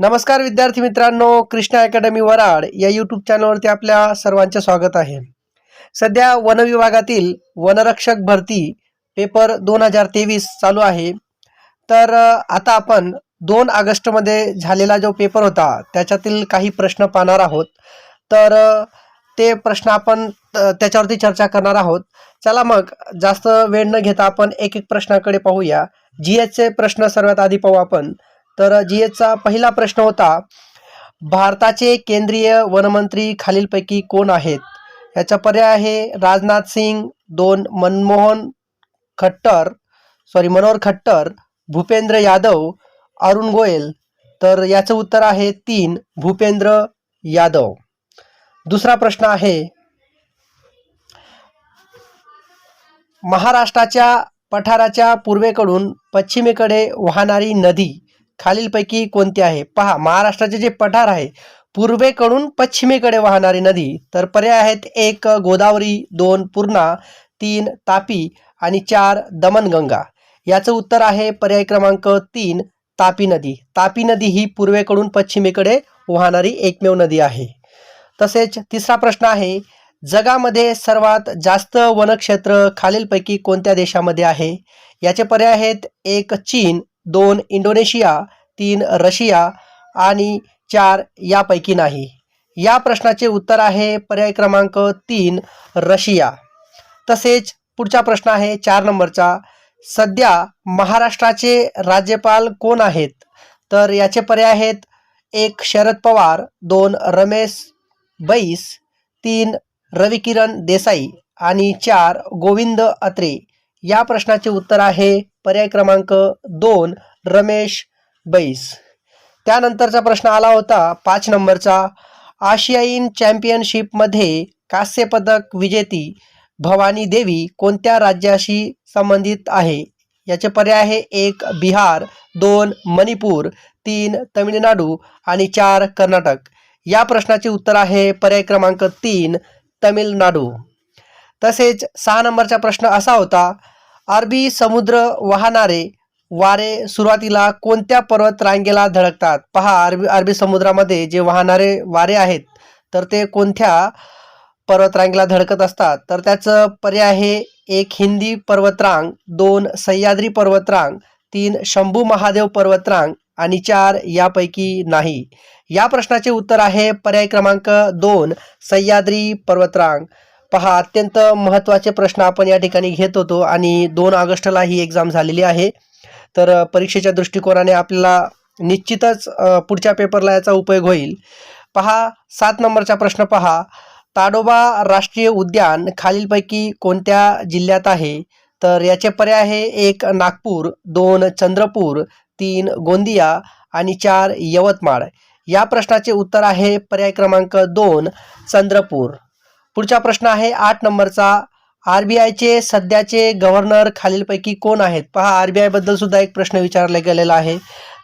नमस्कार विद्यार्थी मित्रांनो, कृष्णा अकॅडमी वराड या यूट्यूब चॅनलवरती आपल्या सर्वांचे स्वागत आहे. सध्या वन विभागातील वनरक्षक भरती पेपर 2023 चालू आहे. तर आता आपण 2 ऑगस्टमध्ये झालेला जो पेपर होता त्याच्यातील काही प्रश्न पाहणार आहोत. तर ते प्रश्न आपण त्याच्यावरती चर्चा करणार आहोत. चला मग जास्त वेळ न घेता आपण एक एक प्रश्नाकडे पाहूया. जीएसचे प्रश्न सर्वात आधी पाहू आपण. तर जीएसचा पहिला प्रश्न होता, भारताचे केंद्रीय वनमंत्री खालीलपैकी कोण आहेत? याचा पर्याय आहे राजनाथ सिंग, 2 मनोहर खट्टर, भूपेंद्र यादव, अरुण गोयल. तर याचं उत्तर आहे 3 भूपेंद्र यादव. दुसरा प्रश्न आहे, महाराष्ट्राच्या पठाराच्या पूर्वेकडून पश्चिमेकडे वाहणारी नदी खालीलपैकी कोणती आहे? पहा, महाराष्ट्राचे जे पठार आहे पूर्वेकडून पश्चिमेकडे वाहणारी नदी, तर पर्याय आहेत 1 गोदावरी, 2 पूर्णा, 3 तापी आणि 4 दमनगंगा. याचं उत्तर आहे पर्याय क्रमांक 3 तापी नदी. तापी नदी ही पूर्वेकडून पश्चिमेकडे वाहणारी एकमेव नदी आहे. तसेच तिसरा प्रश्न आहे, जगामध्ये सर्वात जास्त वनक्षेत्र खालीलपैकी कोणत्या देशामध्ये आहे? याचे पर्याय आहेत 1 चीन, 2 इंडोनेशिया, 3 रशिया आणि 4 यापैकी नाही. या प्रश्नाचे उत्तर आहे पर्याय क्रमांक 3 रशिया. तसेच पुढचा प्रश्न आहे 4 नंबरचा, सध्या महाराष्ट्राचे राज्यपाल कोण आहेत? तर याचे पर्याय आहेत 1 शरद पवार, 2 रमेश बैस, 3 रविकिरण देसाई आणि 4 गोविंद अत्रे. या प्रश्नाचे उत्तर आहे पर्याय क्रमांक 2 रमेश बैस. त्यानंतरचा प्रश्न आला होता 5 नंबरचा, आशियाईन चॅम्पियनशिपमध्ये कांस्य पदक विजेती भवानी देवी कोणत्या राज्याशी संबंधित आहे? याचे पर्याय आहे 1 बिहार, 2 मणिपूर, 3 तमिळनाडू आणि 4 कर्नाटक. या प्रश्नाचे उत्तर आहे पर्याय क्रमांक 3 तमिळनाडू. तसेच 6 नंबरचा प्रश्न असा होता, अरबी समुद्र वाहणारे वारे सुरुवातीला कोणत्या पर्वत रांगेला धडकतात? पहा, अरबी समुद्रामध्ये जे वाहणारे वारे आहेत तर ते कोणत्या पर्वत रांगेला धडकत असतात? तर त्याचं पर्याय आहे 1 हिंदी पर्वतरांग, 2 सह्याद्री पर्वतरांग, 3 शंभू महादेव पर्वतरांग आणि 4 यापैकी नाही. या प्रश्नाचे उत्तर आहे पर्याय क्रमांक 2 सह्याद्री पर्वतरांग. पहा, अत्यंत महत्त्वाचे प्रश्न आपण या ठिकाणी घेत होतो आणि 2 ऑगस्टला ही एक्झाम झालेली आहे. तर परीक्षेच्या दृष्टिकोनाने आपल्याला निश्चितच पुढच्या पेपरला याचा उपयोग होईल. पहा, 7 नंबरचा प्रश्न पहा, ताडोबा राष्ट्रीय उद्यान खालीलपैकी कोणत्या जिल्ह्यात आहे? तर याचे पर्याय आहे 1 नागपूर, 2 चंद्रपूर, 3 गोंदिया आणि 4 यवतमाळ. या प्रश्नाचे उत्तर आहे पर्याय क्रमांक 2 चंद्रपूर. पुढचा प्रश्न आहे 8 नंबरचा, आरबीआयचे सध्याचे गव्हर्नर खालीलपैकी कोण आहेत? पहा, आरबीआय बद्दल सुद्धा एक प्रश्न विचारला गेलेला आहे.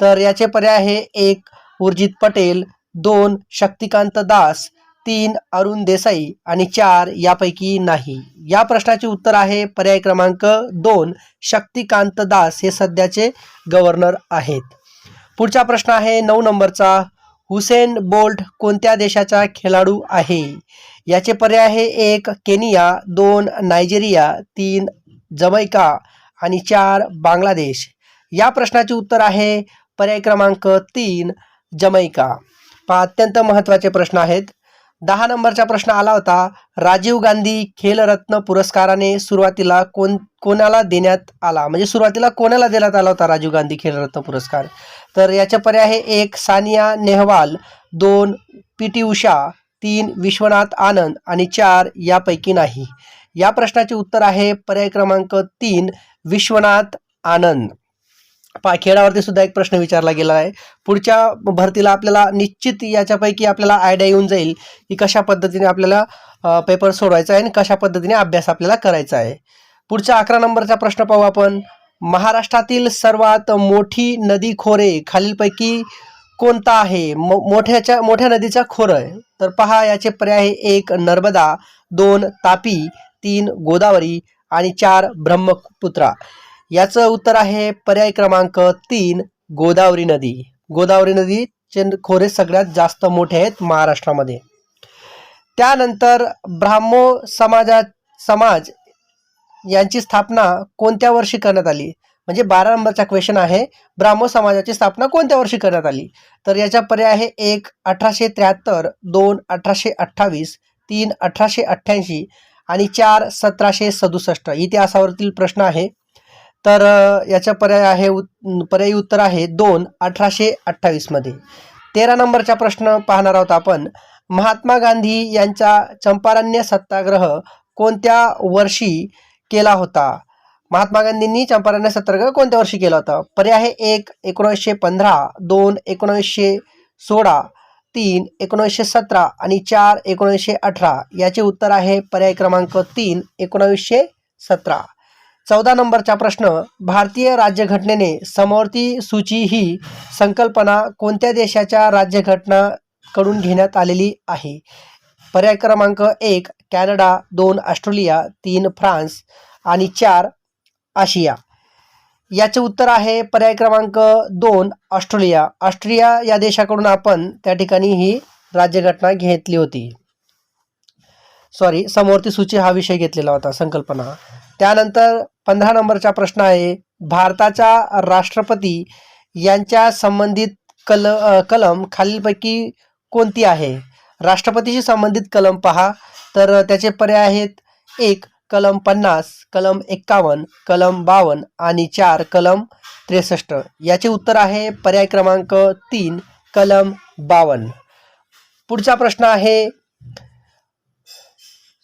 तर याचे पर्याय आहे 1 उर्जित पटेल, 2 शक्तिकांत दास, 3 अरुण देसाई आणि 4 यापैकी नाही. या प्रश्नाचे उत्तर आहे पर्याय क्रमांक 2 शक्तिकांत दास हे सध्याचे गव्हर्नर आहेत. पुढचा प्रश्न आहे 9 नंबरचा, हुसेन बोल्ट कोणत्या देशाचा खेळाडू आहे? याचे पर्याय आहे 1 केनिया, 2 नायजेरिया, 3 जमैका आणि 4 बांगलादेश. या प्रश्नाचे उत्तर आहे पर्याय क्रमांक 3 जमैका. अत्यंत महत्त्वाचे प्रश्न आहेत. 10 नंबरचा प्रश्न आला होता, राजीव गांधी खेलरत्न पुरस्काराने सुरुवातीला कोणाला देण्यात आला? म्हणजे सुरुवातीला कोणाला देण्यात आला होता राजीव गांधी खेलरत्न पुरस्कार? तर याचे पर्याय आहे 1 सानिया नेहवाल, 2 पी.टी. उषा, 3 विश्वनाथ आनंद आणि 4 यापैकी नाही. या प्रश्नाचे उत्तर आहे पर्याय क्रमांक 3 विश्वनाथ आनंद. खेळावरती सुद्धा एक प्रश्न विचारला गेला आहे. पुढच्या भरतीला आपल्याला निश्चित याच्यापैकी आपल्याला आयडिया येऊन जाईल की कशा पद्धतीने आपल्याला पेपर सोडवायचा आहे आणि कशा पद्धतीने अभ्यास आपल्याला करायचा आहे. पुढचा 11 नंबरचा प्रश्न पाहू आपण, महाराष्ट्रातील सर्वात मोठी नदी खोरे खालीलपैकी कोणता आहे? मोठ्या नदीचा खोरं. तर पहा, याचे पर्याय आहे 1 नर्मदा, 2 तापी, 3 गोदावरी आणि 4 ब्रह्मपुत्रा. याचं उत्तर आहे पर्याय क्रमांक 3 गोदावरी नदी. गोदावरी नदी चे खोरे सगळ्यात जास्त मोठे आहेत महाराष्ट्रामध्ये. त्यानंतर समाज यांची स्थापना कोणत्या वर्षी करण्यात आली? म्हणजे 12 नंबरचा क्वेश्चन आहे, ब्राह्मो समाजाची स्थापना कोणत्या वर्षी करण्यात आली? तर याच्या पर्याय आहे 1 1873, 2 1828, 3 1888 आणि 4 1767. इतिहासावरील प्रश्न आहे. तर याचा पर्यायी उत्तर आहे 2 1828 मध्ये. 13 नंबरचा प्रश्न पाहणार आहोत आपण. महात्मा गांधी यांचा चंपारण्य सत्याग्रह कोणत्या वर्षी केला होता? महात्मा गांधींनी चंपारण्य सत्याग्रह कोणत्या वर्षी केला होता? पर्याय आहे 1 1915, 2 1916, 3 1917 आणि 4 1918. याचे उत्तर आहे पर्याय क्रमांक 3 1917. 14 नंबरचा प्रश्न. भारतीय राज्यघटनेने समवर्ती सूची ही संकल्पना कोणत्या देशाच्या राज्यघटनाकडून घेण्यात आलेली आहे? पर्याय क्रमांक 1 कॅनडा, 2 ऑस्ट्रेलिया, 3 फ्रान्स आणि 4 आशिया. याचे उत्तर आहे पर्याय क्रमांक 2 ऑस्ट्रेलिया. ऑस्ट्रेलिया या देशाकडून आपण त्या ठिकाणी ही राज्यघटना घेतली होती. समवर्ती सूची हा विषय घेतलेला होता, संकल्पना. त्यानंतर 15 नंबरचा प्रश्न आहे. भारताचा राष्ट्रपती यांच्या संबंधित कलम खालीलपैकी कोणती आहे? राष्ट्रपतीशी संबंधित कलम पहा. तर त्याचे पर्याय आहेत 1 कलम 50, कलम 51, कलम 52 आणि 4 कलम 63. याचे उत्तर आहे पर्याय क्रमांक 3 कलम 52. पुढचा प्रश्न आहे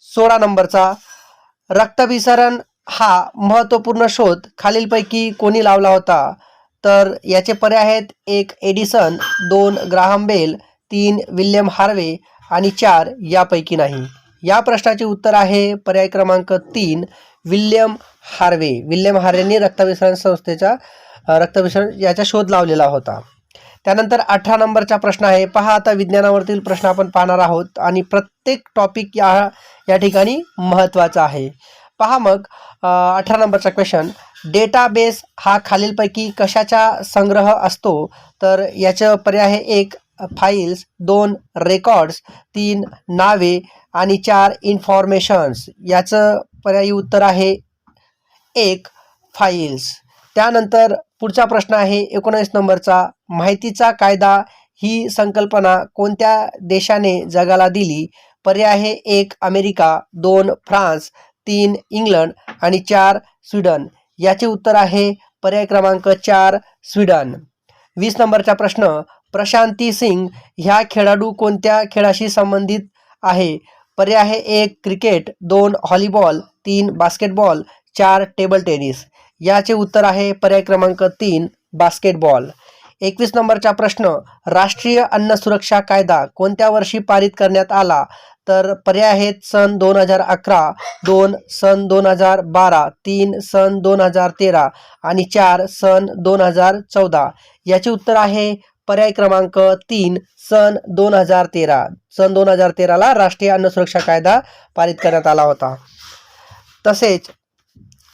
16 नंबरचा. रक्ताभिसरण हा महत्त्वपूर्ण शोध खालीलपैकी कोणी लावला होता? तर याचे पर्याय आहेत 1 Edison, 2 Graham Bell, 3 William Harvey आणि 4 यापैकी नाही. या प्रश्नाचे उत्तर आहे पर्याय क्रमांक 3 विल्यम हार्वे. विल्यम हार्वेंनी रक्ताभिसरण याचा शोध लावलेला होता. त्यानंतर 18 नंबरचा प्रश्न आहे. पहा आता विज्ञानावरील प्रश्न आपण पाहणार आहोत आणि प्रत्येक टॉपिक या ठिकाणी महत्त्वाचा आहे. पहा मग 18 नंबरचा क्वेश्चन. डेटाबेस हा खालीलपैकी कशाचा संग्रह असतो? तर याचं पर्याय आहे 1 फाईल्स, 2 रेकॉर्ड्स, 3 नावे आणि 4 इन्फॉर्मेशन्स. याचं पर्यायी उत्तर आहे 1 फाईल्स. त्यानंतर पुढचा प्रश्न आहे 19 नंबरचा. माहितीचा कायदा ही संकल्पना कोणत्या देशाने जगाला दिली? पर्याय आहे 1 अमेरिका, 2 फ्रान्स, 3 इंग्लंड आणि 4 स्वीडन. याचे उत्तर आहे पर्याय क्रमांक 4 स्वीडन. 20 नंबरचा प्रश्न. प्रशांती सिंग ह्या खेळाडू कोणत्या खेळाशी संबंधित आहे? पर्याय आहे 1 cricket, 2 volleyball, 3 basketball, 4 table tennis. याचे उत्तर आहे पर्याय क्रमांक 3 बास्केटबॉल. 21 नंबरचा प्रश्न. राष्ट्रीय अन्न सुरक्षा कायदा कोणत्या वर्षी पारित करण्यात आला? तर पर्याय आहेत सन 2011, 2 सन 2012, 3 सन 2013 आणि 4 सन 2014. याचे उत्तर आहे पर्याय क्रमांक 3 सन 2013. सन 2013ला राष्ट्रीय अन्न सुरक्षा कायदा पारित करण्यात आला होता. तसेच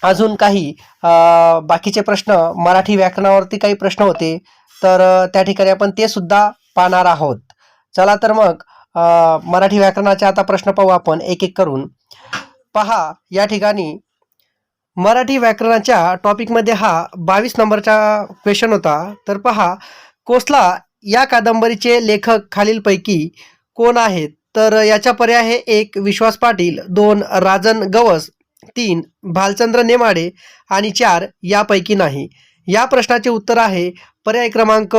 अजून काही बाकीचे प्रश्न, मराठी व्याकरणावरती काही प्रश्न होते, तर त्या ठिकाणी आपण ते सुद्धा पाहणार आहोत. चला तर मग मराठी व्याकरणाचे आता प्रश्न पाहू आपण एक एक करून. पहा या ठिकाणी मराठी व्याकरणाच्या टॉपिकमध्ये हा 22 नंबरचा क्वेश्चन होता. तर पहा, कोसला या कादंबरीचे लेखक खालीलपैकी कोण आहेत? तर याचा पर्याय आहे 1 विश्वास पाटील, 2 राजन गवस, 3 भालचंद्र नेमाडे आणि 4 यापैकी नाही. या प्रश्नाचे उत्तर आहे पर्याय क्रमांक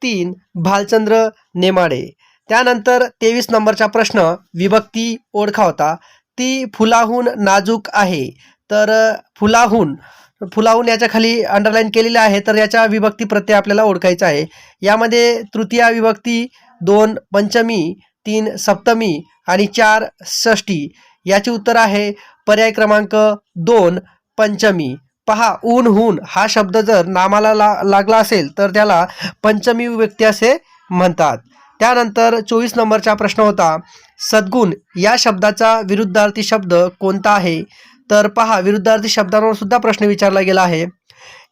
3 भालचंद्र नेमाडे. त्यानंतर 23 नंबरचा प्रश्न विभक्ती ओळखा होता. ती फुलाहून नाजूक आहे. तर फुलाहून याच्या खाली अंडरलाईन केलेले आहे. तर याच्या विभक्ती प्रत्यय आपल्याला ओळखायचा आहे. यामध्ये तृतीया विभक्ती, 2 पंचमी, 3 सप्तमी आणि 4 षष्टी. याचे उत्तर आहे पर्याय क्रमांक 2 पंचमी. पहा, ऊन हून हा शब्द जर नामाला लागला असेल तर त्याला पंचमी विभक्ती असे म्हणतात. त्यानंतर 24 नंबरचा प्रश्न होता. सद्गुण या शब्दाचा विरुद्धार्थी शब्द कोणता आहे? तर पहा, विरुद्धार्थी शब्दांवर सुद्धा प्रश्न विचारला गेला आहे.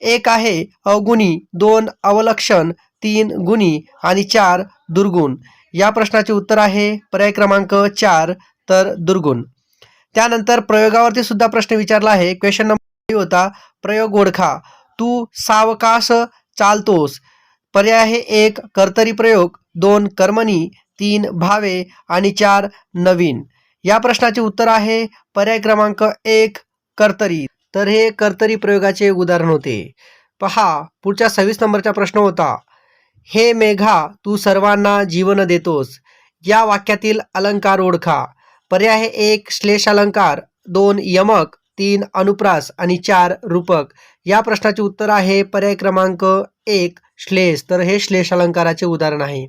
1 आहे अवगुणी, 2 अवलक्षण, 3 गुणी आणि 4 दुर्गुण. या प्रश्नाचे उत्तर आहे पर्याय क्रमांक 4 तर दुर्गुण. त्यानंतर प्रयोगावरती सुद्धा प्रश्न विचारला आहे. क्वेश्चन नंबर होता प्रयोग ओळखा. तू सावकाश चालतोस. पर्याय आहे 1 कर्तरी प्रयोग, 2 कर्मणी, 3 भावे आणि 4 नवीन. या प्रश्नाचे उत्तर आहे पर्याय क्रमांक 1 कर्तरी. तर हे कर्तरी प्रयोगाचे उदाहरण होते. पहा पुढच्या 26 नंबरचा प्रश्न होता. हे मेघा तू सर्वांना जीवन देतोस. या वाक्यातील अलंकार ओळखा. पर्याय आहे 1 श्लेष अलंकार, 2 यमक, 3 अनुप्रास आणि 4 रूपक. या प्रश्नाचे उत्तर आहे पर्याय क्रमांक 1 श्लेष. तर हे श्लेष अलंकाराचे उदाहरण आहे.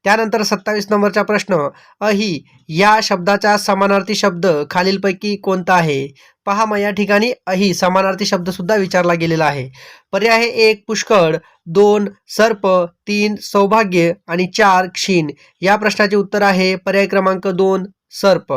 त्यानंतर 27 नंबरचा प्रश्न. अहि या शब्दाचा समानार्थी शब्द खालीलपैकी कोणता आहे? पहा मग या ठिकाणी अहि समानार्थी शब्द सुद्धा विचारला गेलेला आहे. पर्याय आहे 1 पुष्कळ, 2 सर्प, 3 सौभाग्य आणि 4 क्षीण. या प्रश्नाचे उत्तर आहे पर्याय क्रमांक 2 सर्प.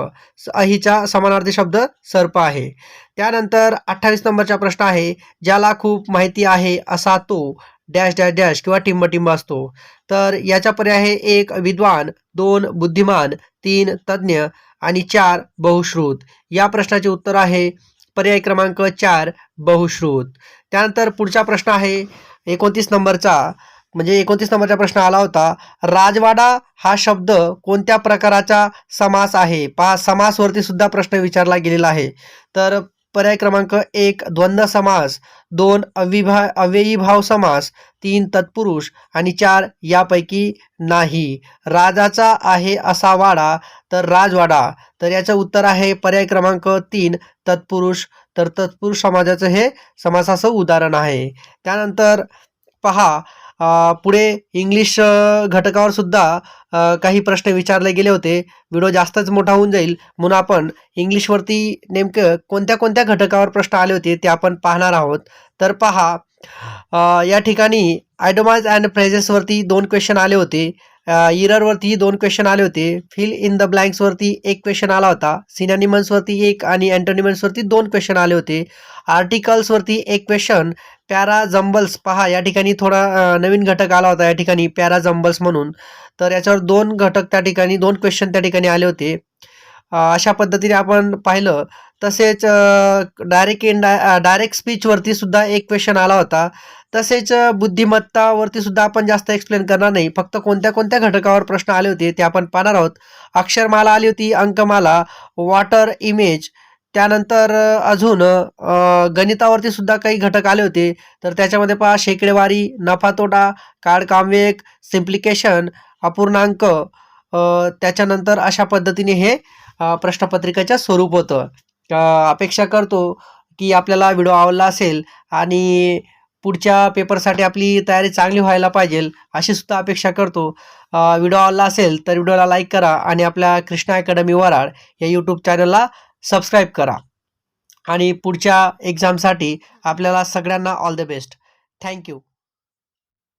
अहिचा समानार्थी शब्द सर्प आहे. त्यानंतर 28 नंबरचा प्रश्न आहे. ज्याला खूप माहिती आहे असा तो डॅश डॅश डॅश किंवा टिंबटिंब असतो. तर याचा पर्याय आहे 1 विद्वान, 2 बुद्धिमान, 3 तज्ज्ञ आणि 4 बहुश्रुत. या प्रश्नाचे उत्तर आहे पर्याय क्रमांक 4 बहुश्रुत. त्यानंतर पुढचा प्रश्न आहे 29 नंबरचा. म्हणजे 29 नंबरचा प्रश्न आला होता. राजवाडा हा शब्द कोणत्या प्रकाराचा समास आहे? पहा समासवरती सुद्धा प्रश्न विचारला गेलेला आहे. तर पर्याय क्रमांक 1 द्वंद्व समास, 2 अव्ययीभाव समास, 3 तत्पुरुष आणि 4 यापैकी नाही. राजाचा आहे असा वाडा तर राजवाडा. तर याचं उत्तर आहे पर्याय क्रमांक 3 तत्पुरुष. तर तत्पुरुष समाजाचं हे समासाचं उदाहरण आहे. त्यानंतर पहा पुढे इंग्लिश घटकावर सुद्धा काही प्रश्न विचारले गेले होते. व्हिडिओ जास्तच मोठा होऊन जाईल म्हणून आपण इंग्लिशवरती नेमकं कोणत्या कोणत्या घटकावर प्रश्न आले होते ते आपण पाहणार आहोत. तर पहा या ठिकाणी आयडोमाज अँड फ्रेजेसवरती 2 क्वेश्चन आले होते. इररवरती 2 क्वेश्चन आले होते. फिल इन द ब्लँक्सवरती 1 क्वेश्चन आला होता. सिनोनिमन्सवरती 1 आणि अँटोनिमन्सवरती 2 क्वेश्चन आले होते. आर्टिकल्सवरती 1 क्वेश्चन. पॅराजम्बल्स पहा या ठिकाणी थोडा नवीन घटक आला होता या ठिकाणी पॅराजम्बल्स म्हणून. तर याच्यावर 2 घटक त्या ठिकाणी 2 क्वेश्चन त्या ठिकाणी आले होते. अशा पद्धतीने आपण पाहिलं. तसेच डायरेक्ट स्पीचवरती सुद्धा 1 क्वेश्चन आला होता. तसेच बुद्धिमत्तावरती सुद्धा आपण जास्त एक्सप्लेन करणार नाही. फक्त कोणत्या कोणत्या घटकावर प्रश्न आले होते ते आपण पाहणार आहोत. अक्षरमाला आली होती, अंकमाला, वॉटर इमेज. त्यानंतर अजून गणितावरती सुद्धा काही घटक आले होते. तर त्याच्यामध्ये पहा शेकडेवारी, नफा तोटा, काळ कामवेग, सिम्प्लिकेशन, अपूर्णांक. त्याच्यानंतर अशा पद्धतीने हे प्रश्नपत्रिकेचं स्वरूप होतं. अपेक्षा करतो की आपल्याला व्हिडिओ आवडला असेल आणि पुढच्या पेपरसाठी आपली तयारी चांगली व्हायला पाहिजे अशी सुद्धा अपेक्षा करतो. व्हिडिओ आवडला असेल तर व्हिडिओला लाईक करा आणि आपल्या कृष्णा अकॅडमी वराड या यूट्यूब चॅनलला सबस्क्राईब करा. आणि पुढच्या एक्झामसाठी आपल्याला सगळ्यांना ऑल द बेस्ट. थँक्यू.